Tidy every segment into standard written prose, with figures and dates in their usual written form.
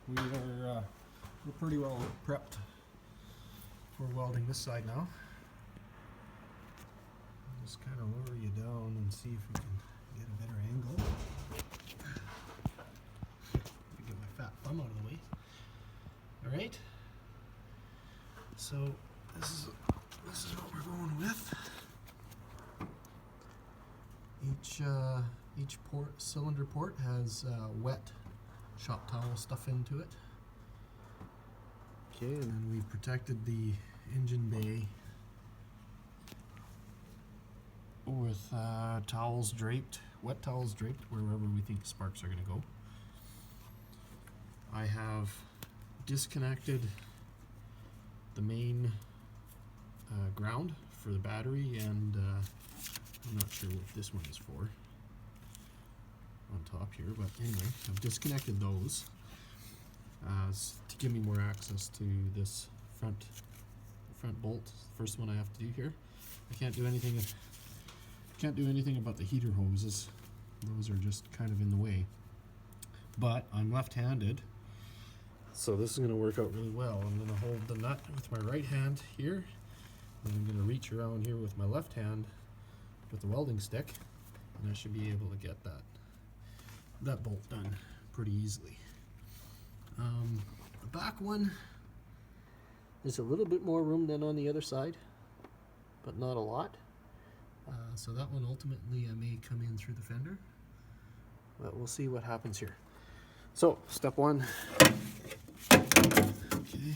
we're pretty well prepped for welding this side now. Just kind of lower you down and see if we can get a better angle. Get my fat thumb out of the way. All right. So this is what we're going with. Each cylinder port has wet shop towel stuff into it. Okay, and then we've protected the engine bay with towels draped, wet towels draped wherever we think sparks are going to go. I have disconnected the main ground for the battery, and I'm not sure what this one is for on top here, but anyway, I've disconnected those to give me more access to this front bolt. First one I have to do here. I can't do anything about the heater hoses. Those are just kind of in the way. But I'm left-handed, so this is going to work out really well. I'm going to hold the nut with my right hand here, and I'm going to reach around here with my left hand with the welding stick, and I should be able to get that bolt done pretty easily. The back one, there's a little bit more room than on the other side, but not a lot. So that one ultimately may come in through the fender, but we'll see what happens here. So step one, okay,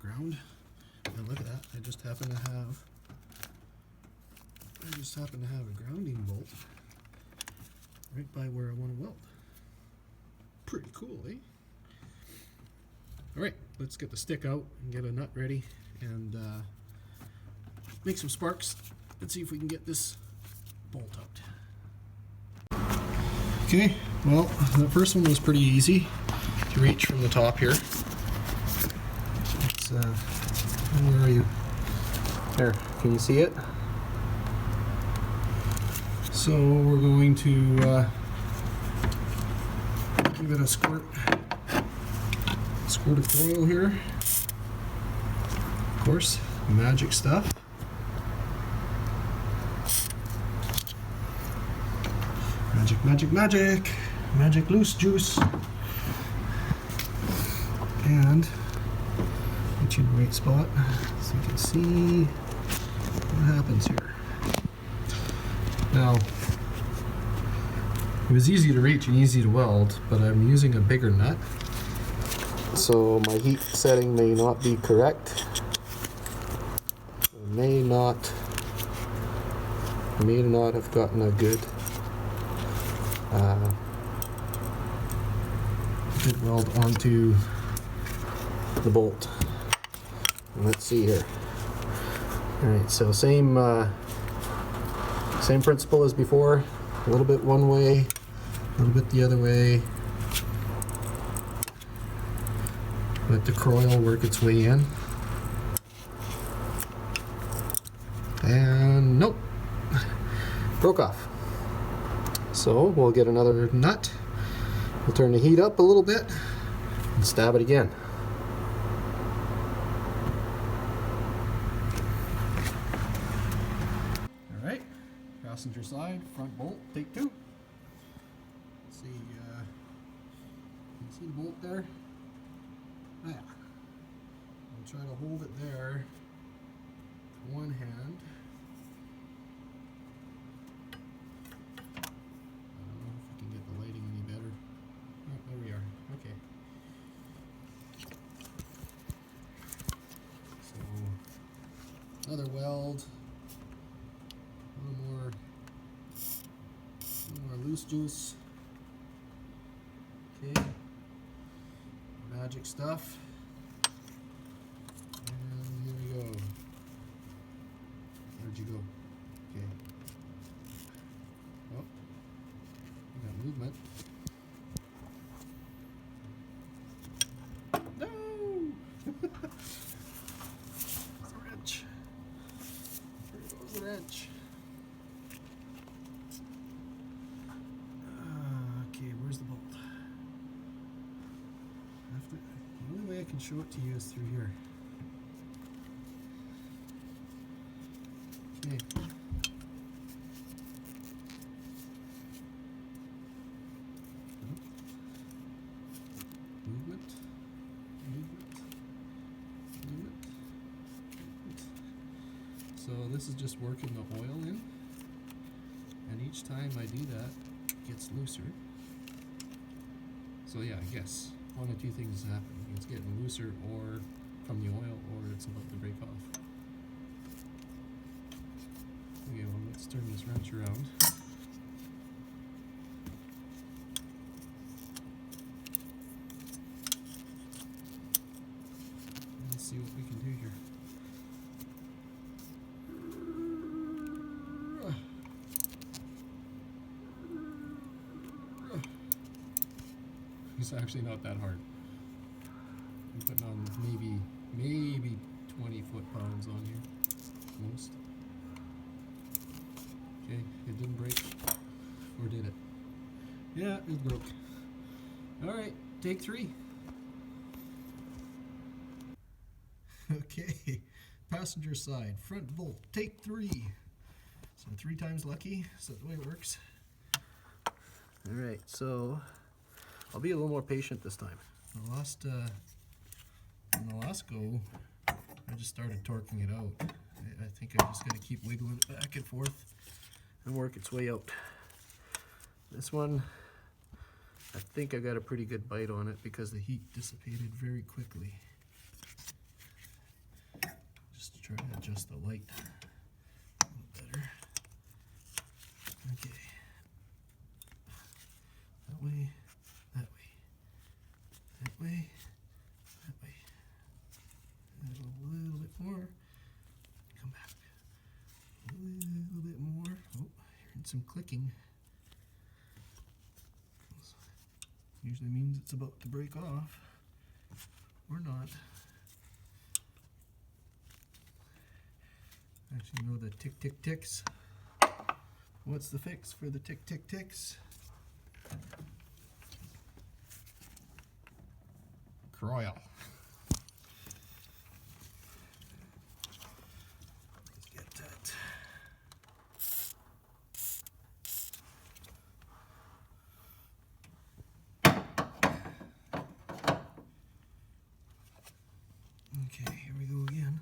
ground. And look at that, I just happen to have a grounding bolt right by where I want to weld. Pretty cool, eh? All right, let's get the stick out and get a nut ready and make some sparks. Let's see if we can get this bolt out. Okay, well, the first one was pretty easy to reach from the top here. It's, where are you? There, can you see it? So we're going to give it a squirt of oil here. Of course, magic stuff. Magic loose juice. And get you in the right spot so you can see what happens here. Now, it was easy to reach and easy to weld, but I'm using a bigger nut, so my heat setting may not be correct. I may not have gotten a good weld onto the bolt. Let's see here. All right, so same principle as before. A little bit one way, a little bit the other way. Let the coil work its way in. And nope, broke off. So we'll get another nut. We'll turn the heat up a little bit and stab it again. All right, passenger side, front bolt, take two. Let's see, you can see the bolt there? Ah, yeah. I'll try to hold it there with one hand. Another weld, a little more loose juice. Okay, magic stuff. And here we go. Where'd you go? Okay. Oh, we got movement. No! Wrench. Okay, where's the bolt? The only way I can show it to you is through here. Okay. Movement. So this is just working the oil in, and each time I do that, it gets looser. So yeah, I guess one of two things is happening. It's getting looser or from the oil, or it's about to break off. Okay, well, let's turn this wrench around. Let's see what we can do here. It's actually not that hard. I'm putting on maybe 20 foot-pounds on here, most. Okay, it didn't break, or did it? Yeah, it broke. All right, take 3. Okay, passenger side, front bolt, take 3. So 3 times lucky, is that the way it works? All right, so I'll be a little more patient this time. On the last go, I just started torquing it out. I think I just gotta keep wiggling it back and forth and work its way out. This one, I think I got a pretty good bite on it because the heat dissipated very quickly. Just to try to adjust the light a little better. Okay. That way, that way, that way, that way. A little bit more. Come back. A little bit more. Oh, hearing some clicking. Usually means it's about to break off, or not. Actually, know the tick tick ticks. What's the fix for the tick tick ticks? Croil. Let's get that. Okay, here we go again.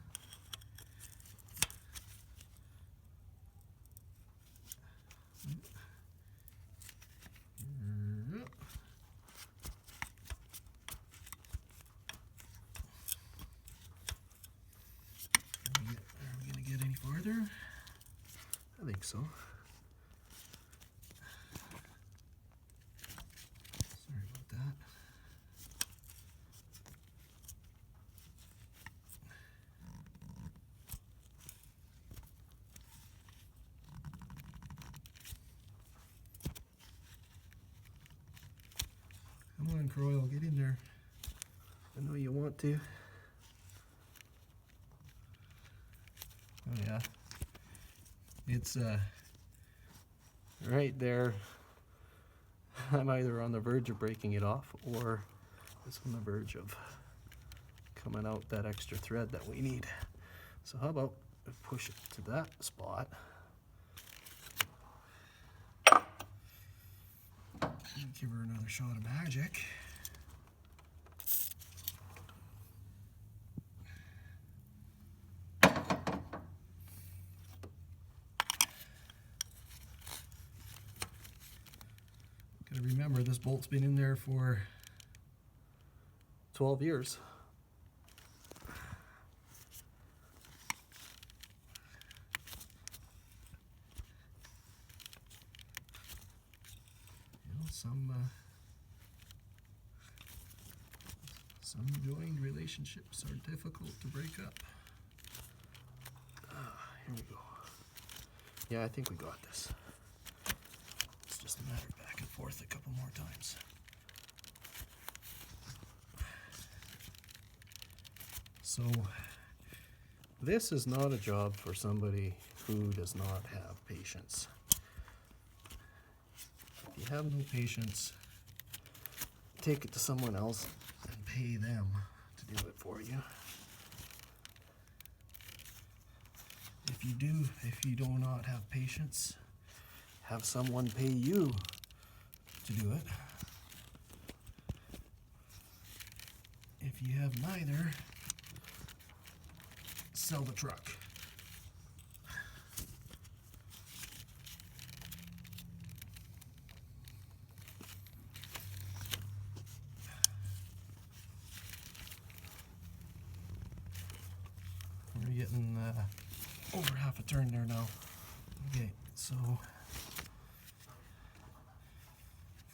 Are we gonna get any farther? I think so. Sorry about that. Come on, Croyle, get in there. I know you want to. Oh yeah. It's right there. I'm either on the verge of breaking it off or it's on the verge of coming out that extra thread that we need. So how about we push it to that spot. Give her another shot of magic. Gotta remember, this bolt's been in there for 12 years. Some joined relationships are difficult to break up. Here we go. Yeah, I think we got this. It's just a matter of back and forth a couple more times. So, this is not a job for somebody who does not have patience. If you have no patience, take it to someone else and pay them to do it for you. If you do not have patience, have someone pay you to do it. If you have neither, sell the truck. We're getting over half a turn there now. Okay, so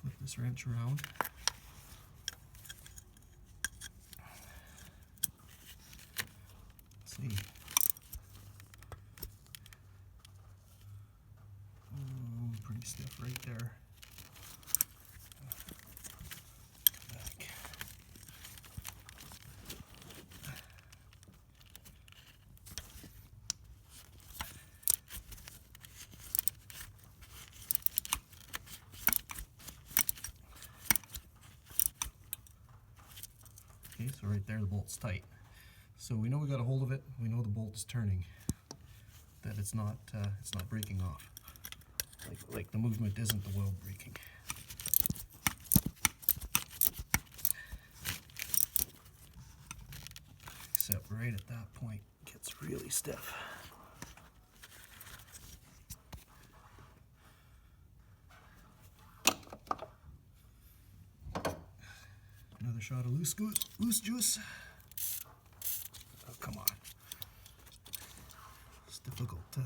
flip this wrench around. Let's see. Ooh, pretty stiff right there. Back. Okay, so right there the bolt's tight. So we know we got a hold of it. We know the bolt is turning. That it's not breaking off. Like the movement isn't the weld breaking. Except right at that point it gets really stiff. Another shot of loose juice. Oh, come on. It's difficult to...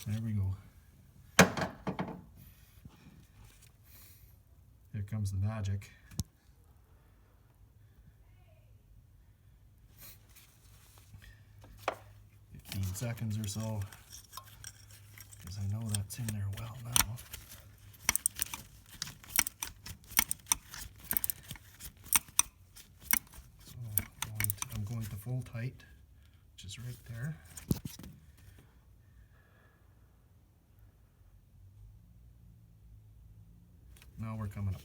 There we go. Here comes the magic. 15 seconds or so, because I know that's in there well now. So I'm going to full tight, which is right there. Now we're coming out.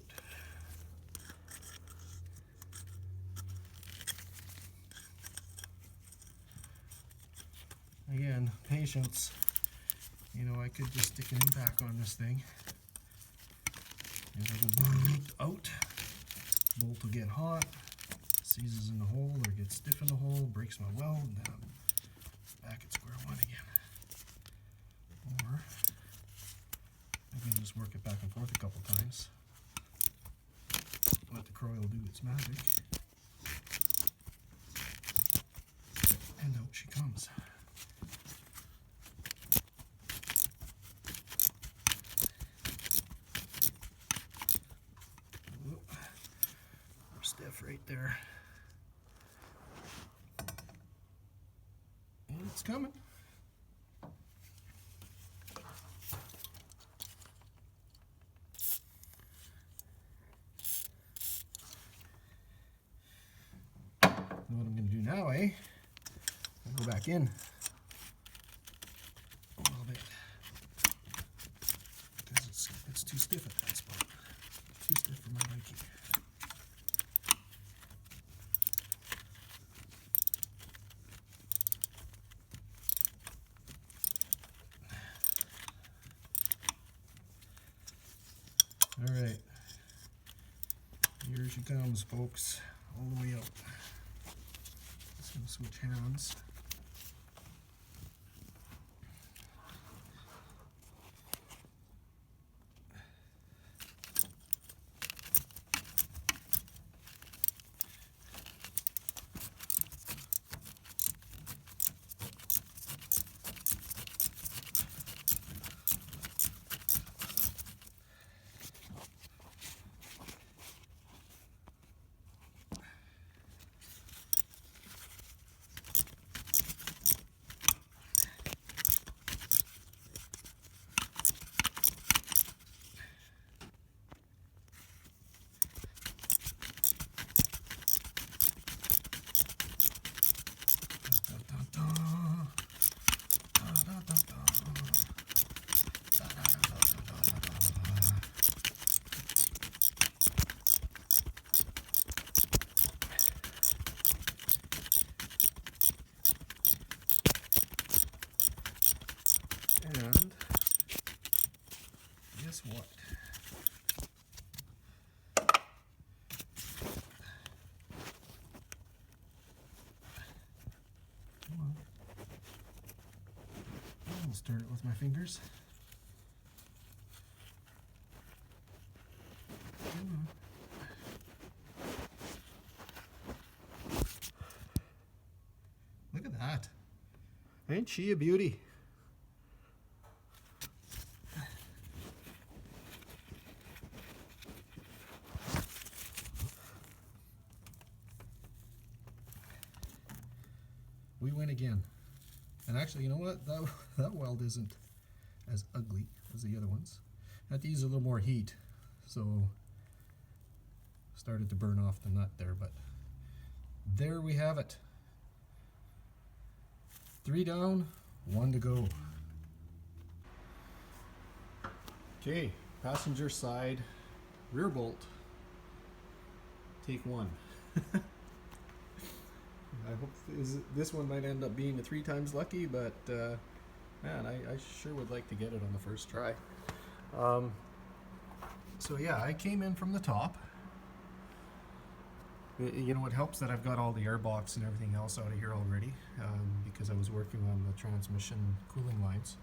Again, patience. You know, I could just stick an impact on this thing and it'll out. Bolt will get hot, seizes in the hole or gets stiff in the hole, breaks my weld, and then I'm back at square one again. Or I can just work it back and forth a couple times. Let the coil do its magic. And out she comes. We're stiff right there. And it's coming. What I'm going to do now, I'll go back in a little bit because it's too stiff at that spot. Too stiff for my liking. All right, here she comes, folks, all the way up. Just gonna switch hands. start it with my fingers. Look at that. Ain't she a beauty? We win again. And actually, you know what? That weld isn't as ugly as the other ones. I had to use a little more heat, so started to burn off the nut there, but there we have it. 3 down, 1 to go. Okay, passenger side rear bolt. Take 1. I hope this one might end up being a 3 times lucky, but man, I sure would like to get it on the first try. So yeah, I came in from the top. You know, it helps that I've got all the air box and everything else out of here already, because I was working on the transmission cooling lines.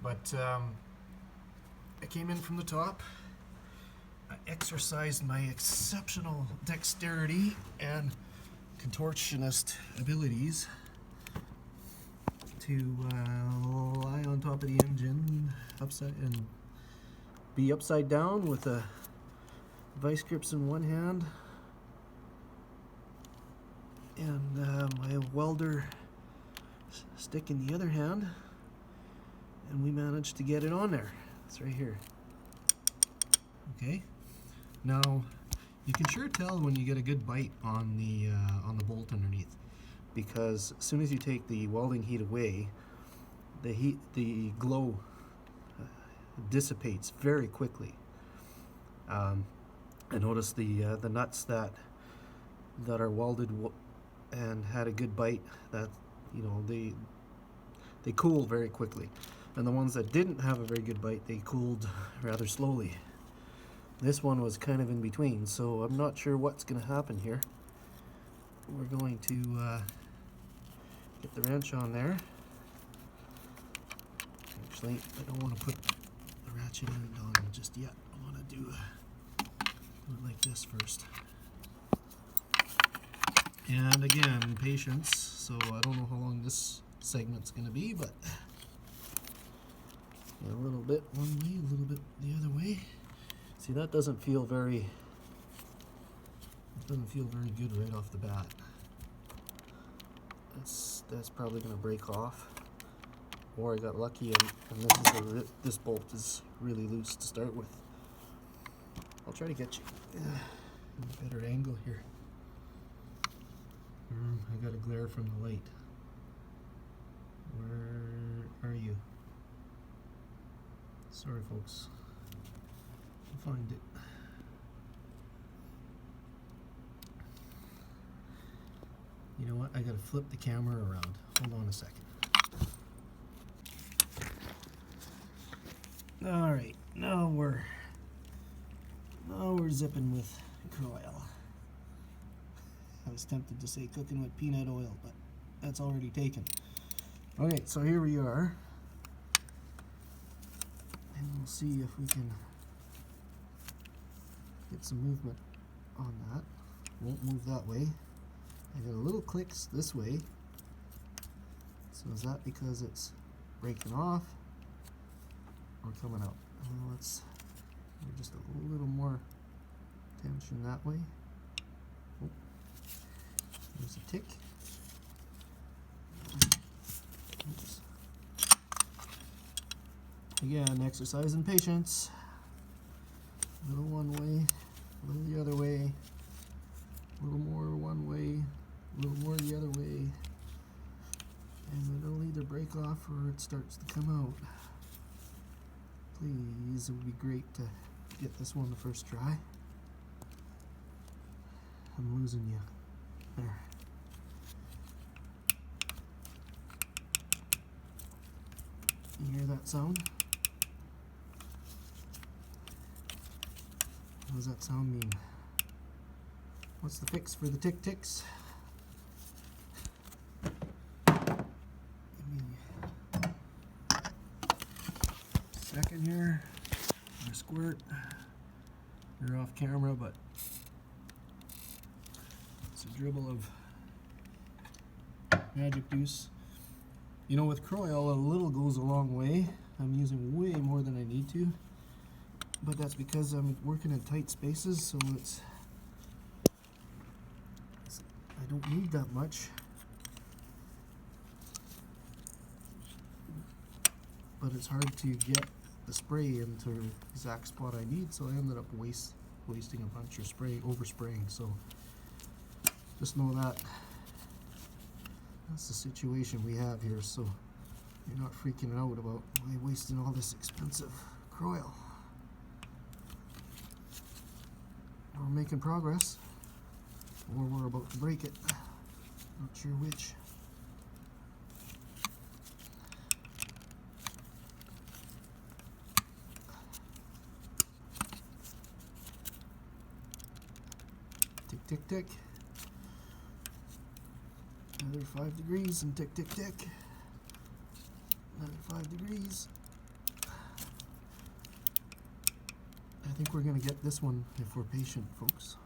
But I came in from the top. I exercised my exceptional dexterity and contortionist abilities to lie on top of the engine and be upside down with the vice grips in one hand and my welder stick in the other hand, and we managed to get it on there. It's right here. Okay, now you can sure tell when you get a good bite on the bolt underneath, because as soon as you take the welding heat away, the glow dissipates very quickly. I noticed the nuts that are welded and had a good bite, that they cool very quickly, and the ones that didn't have a very good bite, they cooled rather slowly. This one was kind of in between, so I'm not sure what's going to happen here. We're going to get the wrench on there. Actually, I don't want to put the ratchet end on just yet. I want to do it like this first. And again, patience. So I don't know how long this segment's going to be, but a little bit one way, a little bit the other way. See, that doesn't feel very good right off the bat. That's probably going to break off, or I got lucky and this bolt is really loose to start with. I'll try to get you a better angle here. I got a glare from the light. Where are you? Sorry, folks. I'll find it. You know what? I gotta flip the camera around. Hold on a second. All right, now we're zipping with oil. I was tempted to say cooking with peanut oil, but that's already taken. Okay, so here we are, and we'll see if we can get some movement on that. Won't move that way. I got a little clicks this way. So is that because it's breaking off or coming out? Let's just a little more tension that way. Oh, there's a tick. Oops. Again, exercise in patience. A little one way, a little the other way, a little more one way, a little more the other way, and it'll either break off or it starts to come out. Please, it would be great to get this one the first try. I'm losing you. There. You hear that sound? What does that sound mean? What's the fix for the tick-ticks? You're off camera, but it's a dribble of magic deuce. You know, with Croyle, a little goes a long way. I'm using way more than I need to, but that's because I'm working in tight spaces, so I don't need that much. But it's hard to get the spray into the exact spot I need, so I ended up wasting a bunch of spray, overspraying. So just know that that's the situation we have here, so you're not freaking out about why wasting all this expensive Croyle. We're making progress, or we're about to break it. Not sure which. Tick, tick, tick. Another 5 degrees and tick, tick, tick. Another 5 degrees. I think we're going to get this one if we're patient, folks.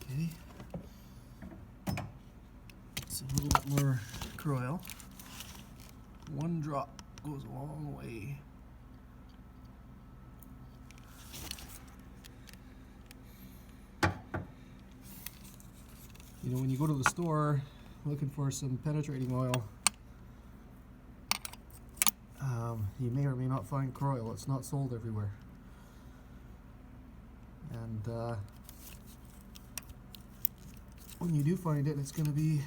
Okay. It's a little bit more Croyle. One drop goes a long way. You know, when you go to the store looking for some penetrating oil, you may or may not find Croyle. It's not sold everywhere. And when you do find it, it's going to be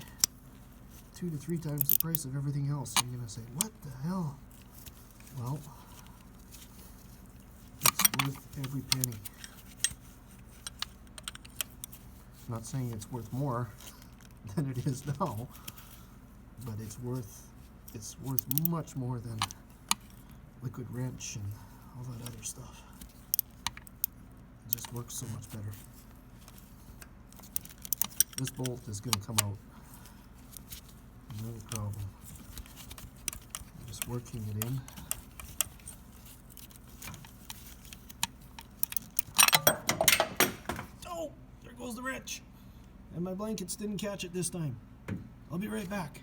2 to 3 times the price of everything else. You're going to say, what the hell? Well, it's worth every penny. I'm not saying it's worth more than it is now, but it's worth much more than liquid wrench and all that other stuff. It just works so much better. This bolt is going to come out, no problem. I'm just working it in. Oh, there goes the wrench. And my blankets didn't catch it this time. I'll be right back.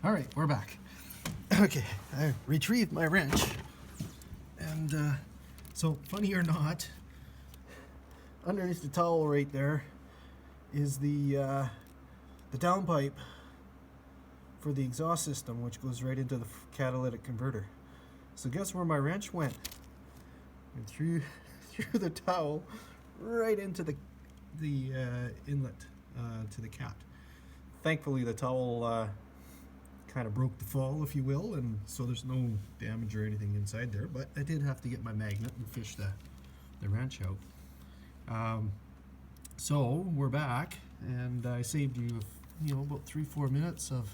All right, we're back. Okay, I retrieved my wrench. And so, funny or not, underneath the towel right there is the downpipe for the exhaust system, which goes right into the catalytic converter. So guess where my wrench went? And through the towel, right into the inlet to the cat. Thankfully, the towel kind of broke the fall, if you will, and so there's no damage or anything inside there. But I did have to get my magnet and fish the wrench out. So we're back, and I saved you, about 3-4 minutes of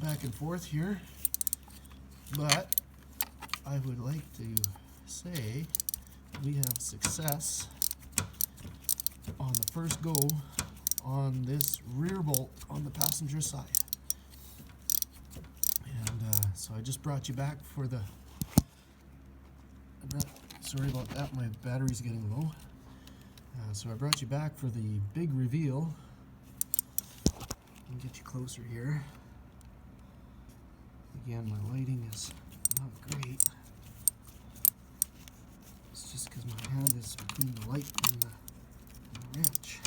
back and forth here. But I would like to say we have success on the first go on this rear bolt on the passenger side. And so I just brought you back for the, sorry about that, my battery's getting low. So I brought you back for the big reveal. Let me get you closer here. Again, my lighting is not great. It's just because my hand is between the light and the wrench.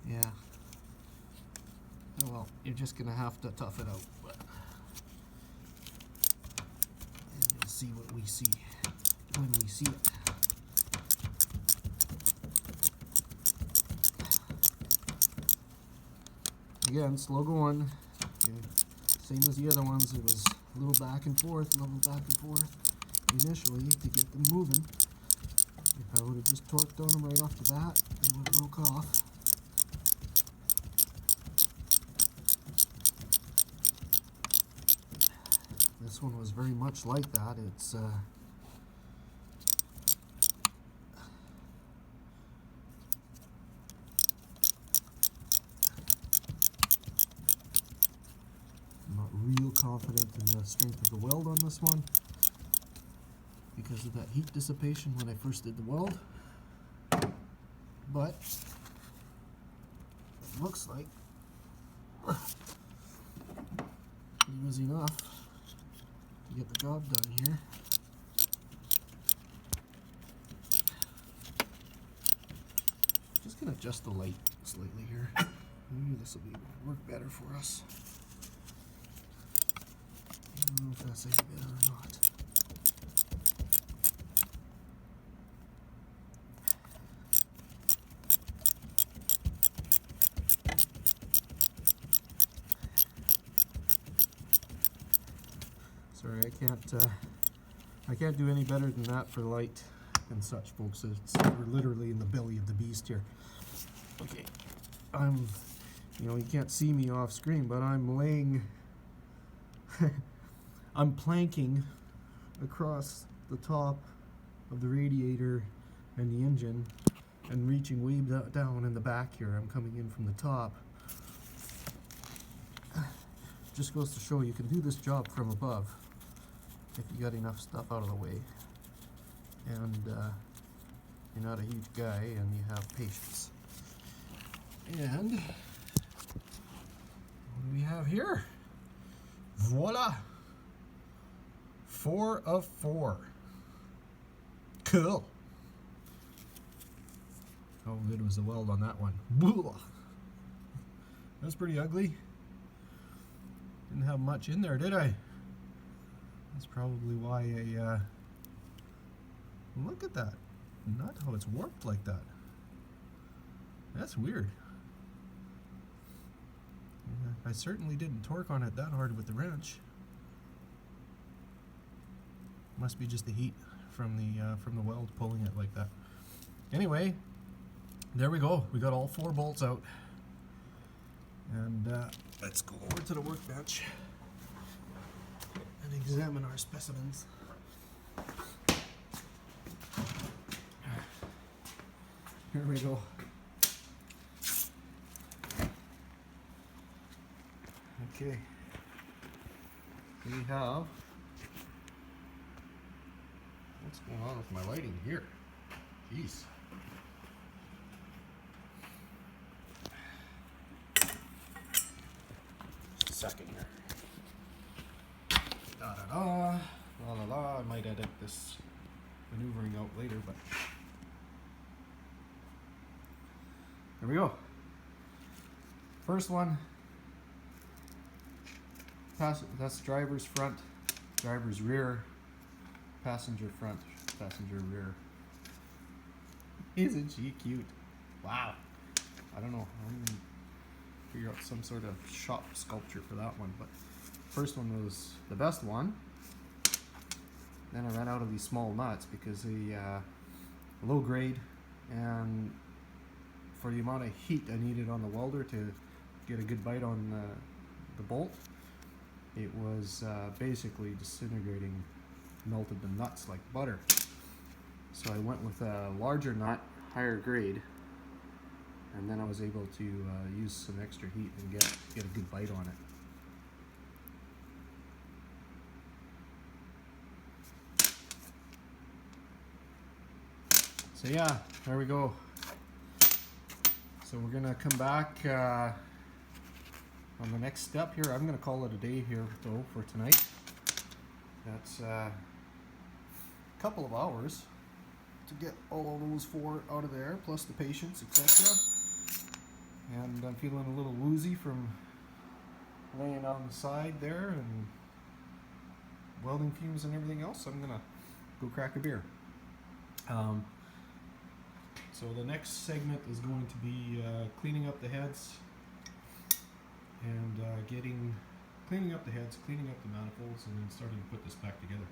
Yeah. Oh well, you're just gonna have to tough it out. But and you'll see what we see when we see it. Again, slow going. Okay. Same as the other ones, it was a little back and forth initially to get them moving. If I would have just torqued on them right off the bat, they would have broke off. This one was very much like that. It's confident in the strength of the weld on this one because of that heat dissipation when I first did the weld. But it looks like it was enough to get the job done here. Just gonna adjust the light slightly here. Maybe this will work better for us. I don't know if that's any better or not. Sorry, I can't do any better than that for light and such, folks. We're literally in the belly of the beast here. Okay, you can't see me off screen, but I'm laying, I'm planking across the top of the radiator and the engine and reaching way down in the back here. I'm coming in from the top. Just goes to show you can do this job from above if you got enough stuff out of the way and you're not a huge guy and you have patience. And what do we have here? Voila! 4 of 4. Cool. How good was the weld on that one? That's pretty ugly. Didn't have much in there, did I? That's probably why I, look at that. Not how it's warped like that. That's weird. I certainly didn't torque on it that hard with the wrench. Must be just the heat from the weld pulling it like that. Anyway, there we go. We got all 4 bolts out. And let's go over to the workbench and examine our specimens. Here we go. Okay. We have, what's going on with my lighting here? Jeez. Just a second here. Da da da, la la la. I might edit this maneuvering out later, but here we go. First one, that's driver's front, driver's rear, passenger front, passenger rear. Isn't she cute? Wow. I don't know. I'm gonna figure out some sort of shop sculpture for that one, but first one was the best one. Then I ran out of these small nuts because they low grade, and for the amount of heat I needed on the welder to get a good bite on the bolt, it was basically disintegrating, melted the nuts like butter. So I went with a larger nut, higher grade, and then I was able to use some extra heat and get a good bite on it. So yeah, there we go. So we're gonna come back on the next step here. I'm gonna call it a day here though for tonight. That's a couple of hours to get all of those 4 out of there, plus the patience, etc. And I'm feeling a little woozy from laying on the side there and welding fumes and everything else. So I'm gonna go crack a beer. So the next segment is going to be cleaning up the heads and cleaning up the heads, cleaning up the manifolds, and then starting to put this back together.